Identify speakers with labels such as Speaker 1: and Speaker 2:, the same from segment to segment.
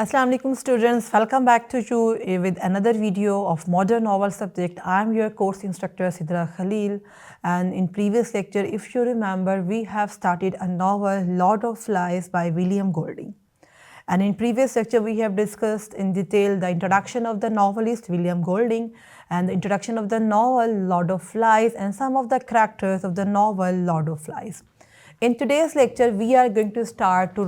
Speaker 1: Assalamu alaikum students, welcome back to you with another video of modern novel subject. I am your course instructor Sidra Khalil, and in previous lecture, if you remember, we have started a novel Lord of Flies by William Golding. And in previous lecture, we have discussed in detail the introduction of the novelist William Golding and the introduction of the novel Lord of Flies and some of the characters of the novel Lord of Flies. In today's lecture, we are going to start to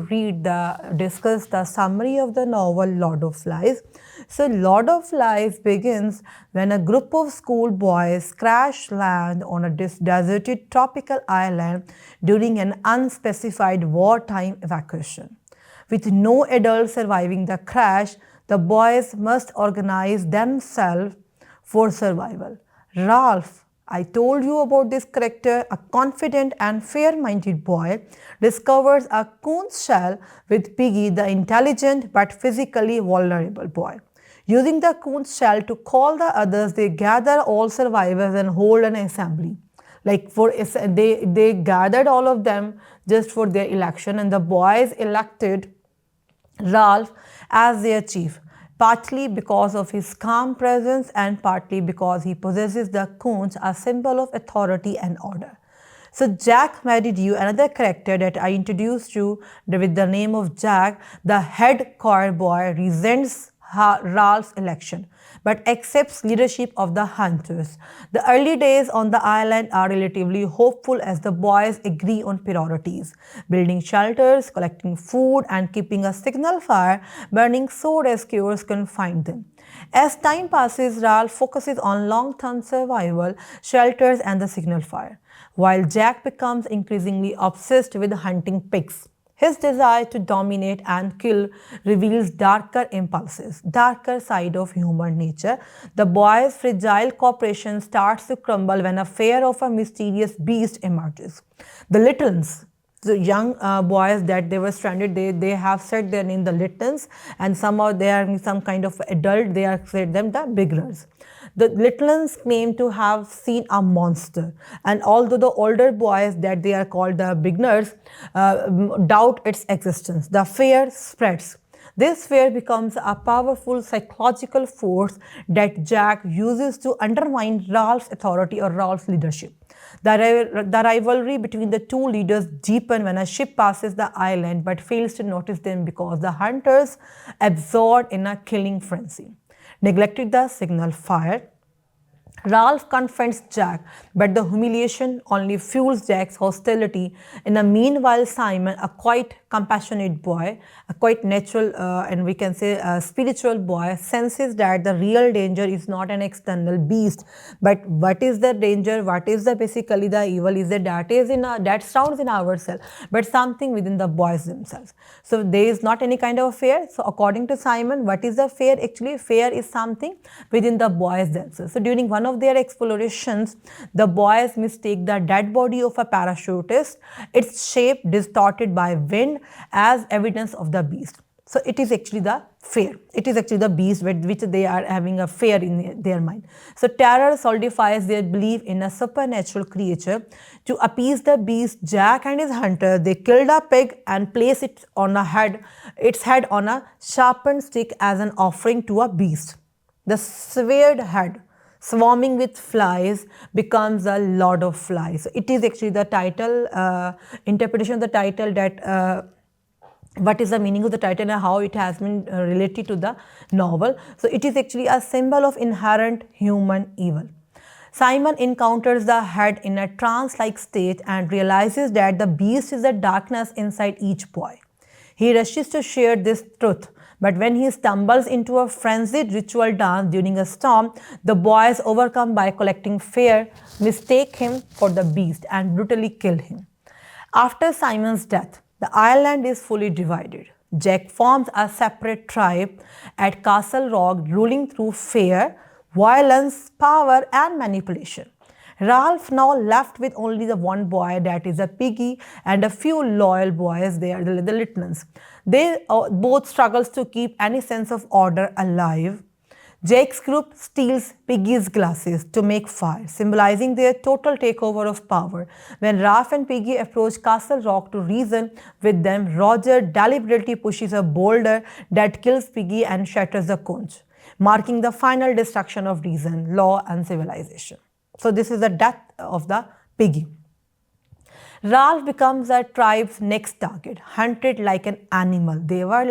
Speaker 1: discuss the summary of the novel Lord of Flies. So, Lord of Flies begins when a group of schoolboys crash land on a deserted tropical island during an unspecified wartime evacuation. With no adults surviving the crash, the boys must organize themselves for survival. Ralph, I told you about this character, a confident and fair-minded boy, discovers a conch shell with Piggy, the intelligent but physically vulnerable boy. Using the conch shell to call the others, they gather all survivors and hold an assembly. They gathered all of them just for their election, and the boys elected Ralph as their chief, partly because of his calm presence and partly because he possesses the conch, a symbol of authority and order. So Jack Merridew, another character that I introduced you with the name of Jack, the head choir boy, resents Ralph's election, but accepts leadership of the hunters. The early days on the island are relatively hopeful as the boys agree on priorities: building shelters, collecting food, and keeping a signal fire burning so rescuers can find them. As time passes, Ralph focuses on long-term survival, shelters, and the signal fire, while Jack becomes increasingly obsessed with hunting pigs. His desire to dominate and kill reveals darker impulses, darker side of human nature. The boys' fragile cooperation starts to crumble when a fear of a mysterious beast emerges. The Littons, the young boys that they were stranded, they have said their name the Littons, and somehow they are some kind of adult, they are said them the Beginners. The Littons claim to have seen a monster, and although the older boys that they are called the Beginners doubt its existence, the fear spreads. This fear becomes a powerful psychological force that Jack uses to undermine Ralph's authority or Ralph's leadership. The rivalry between the two leaders deepens when a ship passes the island but fails to notice them because the hunters, absorbed in a killing frenzy, neglected the signal fire. Ralph confronts Jack, but the humiliation only fuels Jack's hostility. In the meanwhile, Simon, a quite compassionate boy, a quite natural and we can say a spiritual boy, senses that the real danger is not an external beast, but what is the danger? What is the basically the evil? Is that sounds in ourselves, but something within the boys themselves. So there is not any kind of fear. So according to Simon, what is the fear? Actually, fear is something within the boys themselves. So during one of their explorations, the boys mistake the dead body of a parachutist, its shape distorted by wind, as evidence of the beast. So it is actually the fear. It is actually the beast with which they are having a fear in their mind. So terror solidifies their belief in a supernatural creature. To appease the beast, Jack and his hunter, they killed a pig and placed its head on a sharpened stick as an offering to a beast. The severed head, swarming with flies, becomes a Lord of Flies. So it is actually the title, interpretation of the title that what is the meaning of the title and how it has been related to the novel. So it is actually a symbol of inherent human evil. Simon encounters the head in a trance-like state and realizes that the beast is the darkness inside each boy. He rushes to share this truth, but when he stumbles into a frenzied ritual dance during a storm, the boys, overcome by collecting fear, mistake him for the beast and brutally kill him. After Simon's death, the island is fully divided. Jack forms a separate tribe at Castle Rock, ruling through fear, violence, power, and manipulation. Ralph, now left with only the one boy, that is a Piggy, and a few loyal boys, they are the Littons. They both struggles to keep any sense of order alive. Jake's group steals Piggy's glasses to make fire, symbolizing their total takeover of power. When Raph and Piggy approach Castle Rock to reason with them, Roger deliberately pushes a boulder that kills Piggy and shatters the conch, marking the final destruction of reason, law, and civilization. So this is the death of the Piggy. Ralph becomes the tribe's next target, hunted like an animal. They were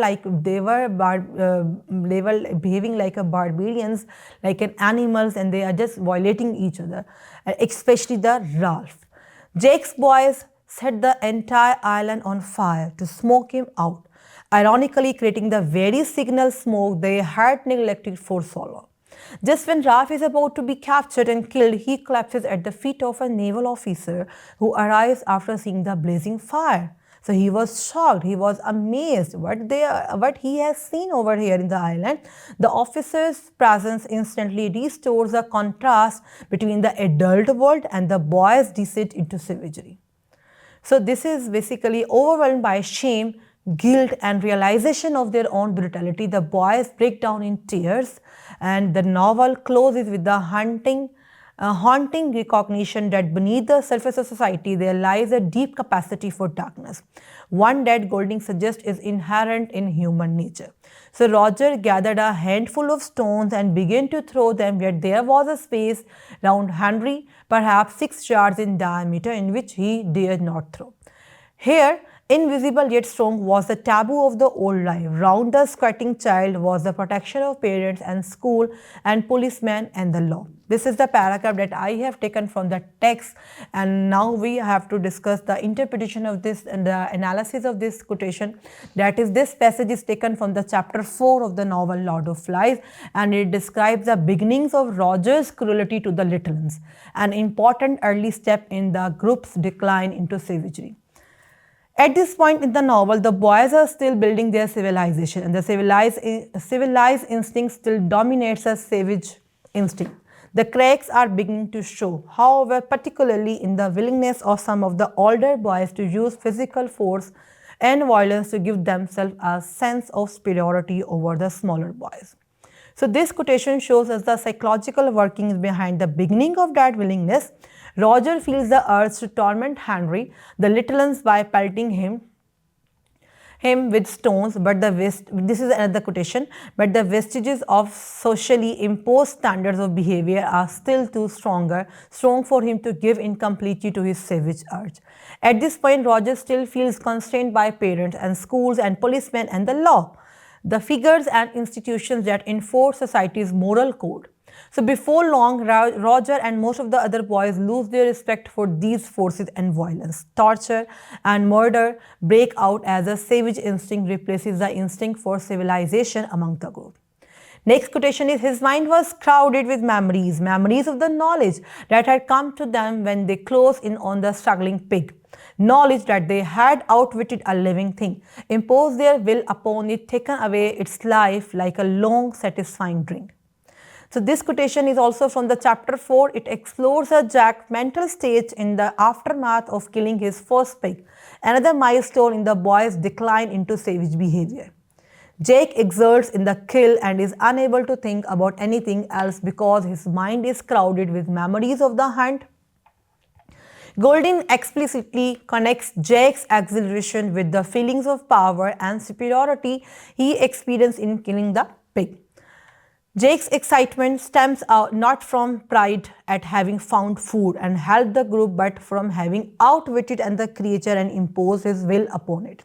Speaker 1: behaving like a barbarians, like an animals, and they are just violating each other, especially the Ralph. Jake's boys set the entire island on fire to smoke him out, ironically creating the very signal smoke they had neglected for so long. Just when Ralph is about to be captured and killed, he collapses at the feet of a naval officer who arrives after seeing the blazing fire. So he was shocked, he was amazed what he has seen over here in the island. The officer's presence instantly restores the contrast between the adult world and the boy's descent into savagery. So this is basically overwhelmed by shame, guilt, and realization of their own brutality. The boys break down in tears, and the novel closes with the haunting recognition that beneath the surface of society there lies a deep capacity for darkness, one that Golding suggests is inherent in human nature. So Roger gathered a handful of stones and began to throw them, yet there was a space round Henry, perhaps 6 yards in diameter, in which he dared not throw. Here, invisible yet strong, was the taboo of the old life. Round the squatting child was the protection of parents and school and policemen and the law. This is the paragraph that I have taken from the text, and now we have to discuss the interpretation of this and the analysis of this quotation. That is, this passage is taken from the chapter 4 of the novel Lord of Flies, and it describes the beginnings of Roger's cruelty to the little ones, an important early step in the group's decline into savagery. At this point in the novel, the boys are still building their civilization, and the civilized instinct still dominates the savage instinct. The cracks are beginning to show, however, particularly in the willingness of some of the older boys to use physical force and violence to give themselves a sense of superiority over the smaller boys. So this quotation shows us the psychological workings behind the beginning of that willingness. Roger feels the urge to torment Henry, the little ones, by pelting him with stones, but this is another quotation, but the vestiges of socially imposed standards of behavior are still too strong for him to give in completely to his savage urge. At this point, Roger still feels constrained by parents and schools and policemen and the law, the figures and institutions that enforce society's moral code. So before long, Roger and most of the other boys lose their respect for these forces, and violence, torture, and murder break out as a savage instinct replaces the instinct for civilization among the group. Next quotation is, his mind was crowded with memories of the knowledge that had come to them when they closed in on the struggling pig. Knowledge that they had outwitted a living thing, imposed their will upon it, taken away its life like a long, satisfying drink. So this quotation is also from the chapter 4. It explores Jack's mental state in the aftermath of killing his first pig, another milestone in the boy's decline into savage behavior. Jake exerts in the kill and is unable to think about anything else because his mind is crowded with memories of the hunt. Golding explicitly connects Jake's exhilaration with the feelings of power and superiority he experienced in killing the pig. Jake's excitement stems out not from pride at having found food and helped the group, but from having outwitted the creature and imposed his will upon it.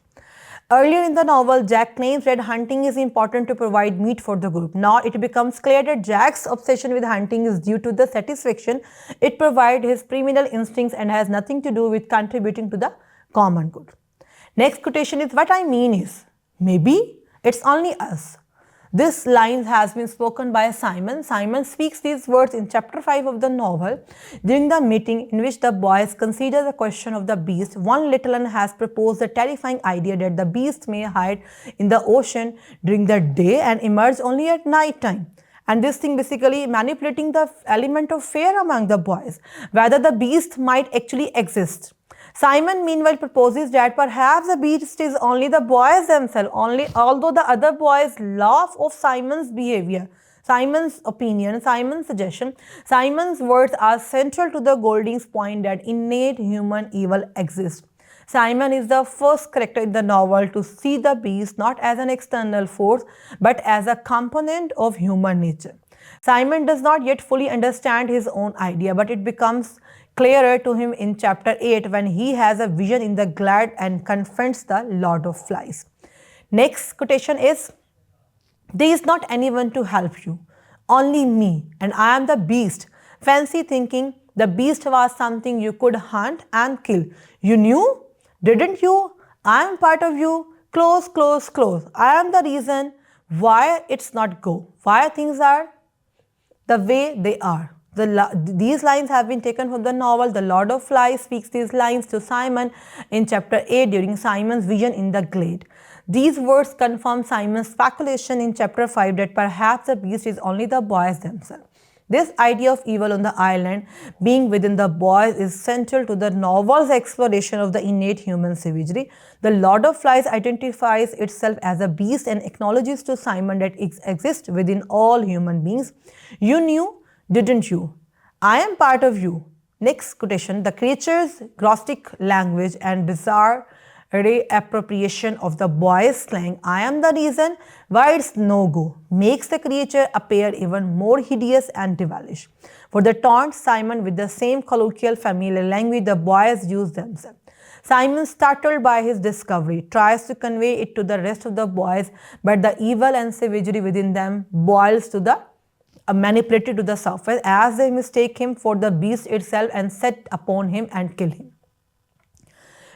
Speaker 1: Earlier in the novel, Jack claims that hunting is important to provide meat for the group. Now it becomes clear that Jack's obsession with hunting is due to the satisfaction it provides his primal instincts and has nothing to do with contributing to the common good. Next quotation is, what I mean is, maybe it's only us. This line has been spoken by Simon. Simon speaks these words in chapter 5 of the novel. During the meeting in which the boys consider the question of the beast, one little one has proposed the terrifying idea that the beast may hide in the ocean during the day and emerge only at night time. And this thing basically manipulating the element of fear among the boys, whether the beast might actually exist. Simon meanwhile proposes that perhaps the beast is only the boys themselves, although the other boys laugh of Simon's behavior. Simon's opinion, Simon's suggestion, Simon's words are central to the Golding's point that innate human evil exists. Simon is the first character in the novel to see the beast not as an external force but as a component of human nature. Simon does not yet fully understand his own idea, but it becomes clearer to him in chapter 8 when he has a vision in the glade and confronts the Lord of Flies. Next quotation is, "There is not anyone to help you, only me, and I am the beast." Fancy thinking the beast was something you could hunt and kill. You knew? Didn't you? I am part of you. Close, close, close. I am the reason why it's not go, why things are the way they are. These lines have been taken from the novel The Lord of Flies. Speaks these lines to Simon in chapter 8 during Simon's vision in the glade. These words confirm Simon's speculation in chapter 5 that perhaps the beast is only the boys themselves. This idea of evil on the island being within the boys is central to the novel's exploration of the innate human savagery. The Lord of Flies identifies itself as a beast and acknowledges to Simon that it exists within all human beings. You knew, didn't you? I am part of you. Next quotation, the creature's Gnostic language and bizarre reappropriation of the boys' slang, "I am the reason why it's no-go," makes the creature appear even more hideous and devilish. For the taunt Simon with the same colloquial familiar language the boys use themselves. Simon, startled by his discovery, tries to convey it to the rest of the boys, but the evil and savagery within them boils to the manipulated to the surface as they mistake him for the beast itself and set upon him and kill him.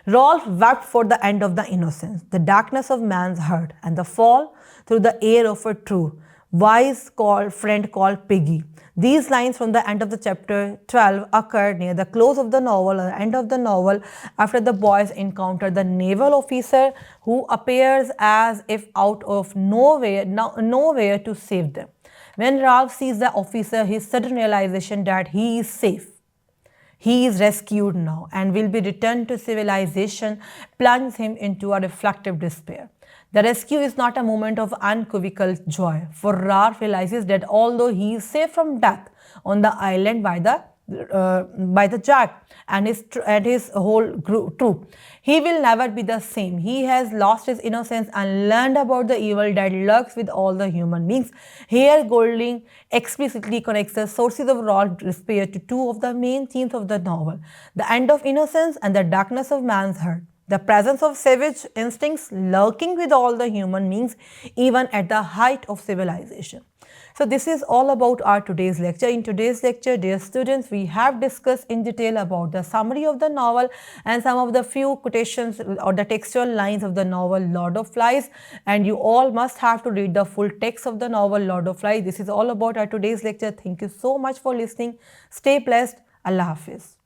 Speaker 1: Rolf wept for the end of the innocence, the darkness of man's heart, and the fall through the air of a true, wise friend called Piggy. These lines from the end of the chapter 12 occur near the close of the novel, or the end of the novel, after the boys encounter the naval officer who appears as if out of nowhere to save them. When Ralph sees the officer, his sudden realization that he is safe. He is rescued now and will be returned to civilization plunges him into a reflective despair. The rescue is not a moment of unequivocal joy, for Ralph realizes that although he is safe from death on the island by the Jack and his whole troop, he will never be the same. He has lost his innocence and learned about the evil that lurks with all the human beings. Here, Golding explicitly connects the sources of Ralph's despair to two of the main themes of the novel: the end of innocence and the darkness of man's heart. The presence of savage instincts lurking with all the human beings, even at the height of civilization. So this is all about our today's lecture. In today's lecture, dear students, we have discussed in detail about the summary of the novel and some of the few quotations or the textual lines of the novel Lord of Flies. And you all must have to read the full text of the novel Lord of Flies. This is all about our today's lecture. Thank you so much for listening. Stay blessed. Allah Hafiz.